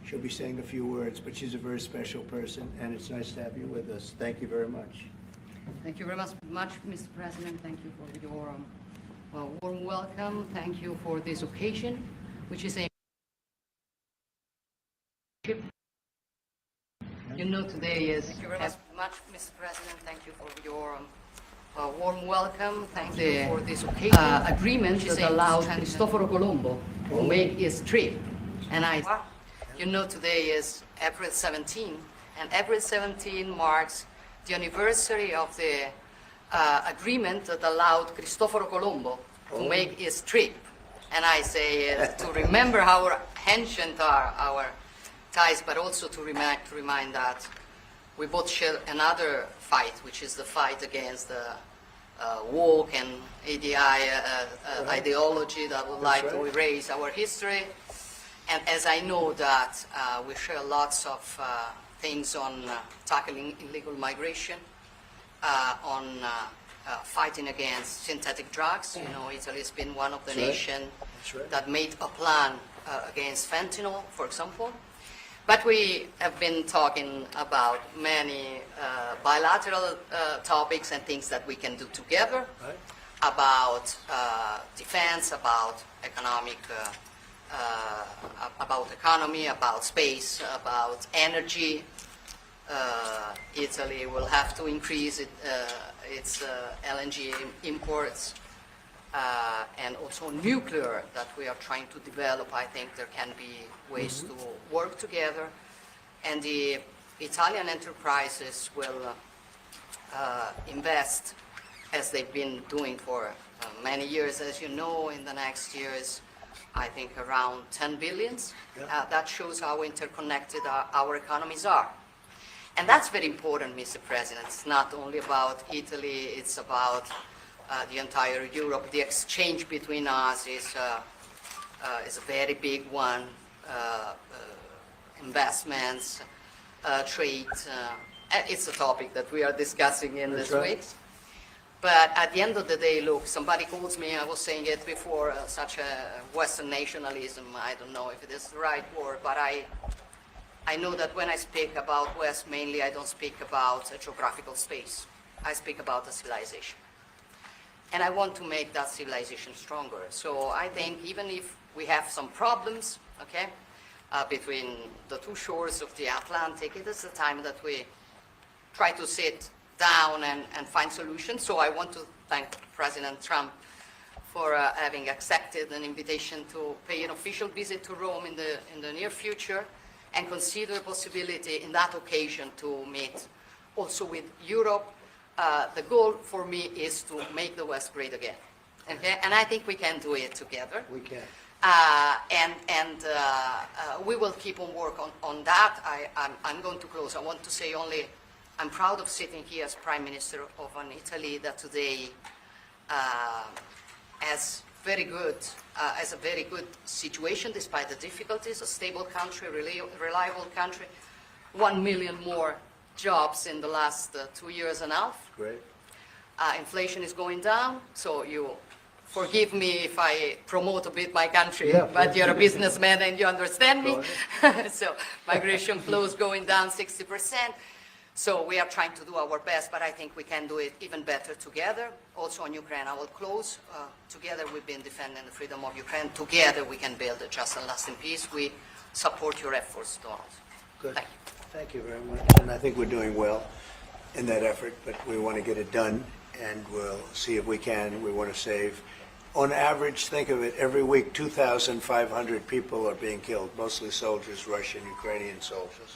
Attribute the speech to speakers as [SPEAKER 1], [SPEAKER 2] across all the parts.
[SPEAKER 1] She'll be saying a few words, but she's a very special person, and it's nice to have you with us. Thank you very much.
[SPEAKER 2] Thank you very much, Mr. President. Thank you for your warm welcome. Thank you for this occasion, which is a... You know, today is... Thank you very much, Mr. President. Thank you for your warm welcome. Thank you for this occasion. Agreement that allowed Cristoforo Colombo to make his trip. And you know, today is April 17, and April 17 marks the anniversary of the agreement that allowed Cristoforo Colombo to make his trip. And I say to remember how ancient are our ties, but also to remind that we both share another fight, which is the fight against the woke and ideology that would like to erase our history. And as I know that we share lots of things on tackling illegal migration, on fighting against synthetic drugs. You know, Italy has been one of the nations that made a plan against fentanyl, for example. But we have been talking about many bilateral topics and things that we can do together, about defense, about economy, about space, about energy. Italy will have to increase its LNG imports, and also nuclear that we are trying to develop. I think there can be ways to work together, and the Italian enterprises will invest, as they've been doing for many years, as you know, in the next years, I think around 10 billion. That shows how interconnected our economies are. And that's very important, Mr. President. It's not only about Italy, it's about the entire Europe. The exchange between us is a very big one. Investments, trade. It's a topic that we are discussing in this week. But at the end of the day, look, somebody calls me, I was saying it before, such a Western nationalism. I don't know if it is the right word, but I know that when I speak about West, mainly I don't speak about a geographical space. I speak about a civilization. And I want to make that civilization stronger. So I think even if we have some problems, okay, between the two shores of the Atlantic, it is the time that we try to sit down and find solutions. So I want to thank President Trump for having accepted an invitation to pay an official visit to Rome in the near future, and consider the possibility in that occasion to meet also with Europe. The goal for me is to make the West great again. Okay? And I think we can do it together.
[SPEAKER 1] We can.
[SPEAKER 2] We will keep on work on that. I'm going to close. I want to say only, I'm proud of sitting here as Prime Minister of an Italy that today has a very good situation despite the difficulties, a stable country, reliable country, 1 million more jobs in the last 2 years and a half.
[SPEAKER 1] Great.
[SPEAKER 2] Inflation is going down, so you forgive me if I promote a bit my country, but you're a businessman and you understand me. So migration flows going down 60%. So we are trying to do our best, but I think we can do it even better together. Also on Ukraine, I will close. Together we've been defending the freedom of Ukraine. Together we can build a just and lasting peace. We support your efforts, Donald.
[SPEAKER 1] Good.
[SPEAKER 2] Thank you.
[SPEAKER 1] Thank you very much. And I think we're doing well in that effort, but we want to get it done, and we'll see if we can. We want to save. On average, think of it, every week 2,500 people are being killed, mostly soldiers, Russian, Ukrainian soldiers.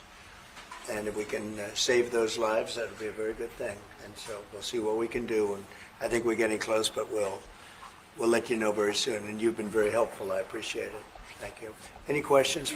[SPEAKER 1] And if we can save those lives, that would be a very good thing. And so we'll see what we can do. And I think we're getting close, but we'll let you know very soon. And you've been very helpful. I appreciate it. Thank you. Any questions?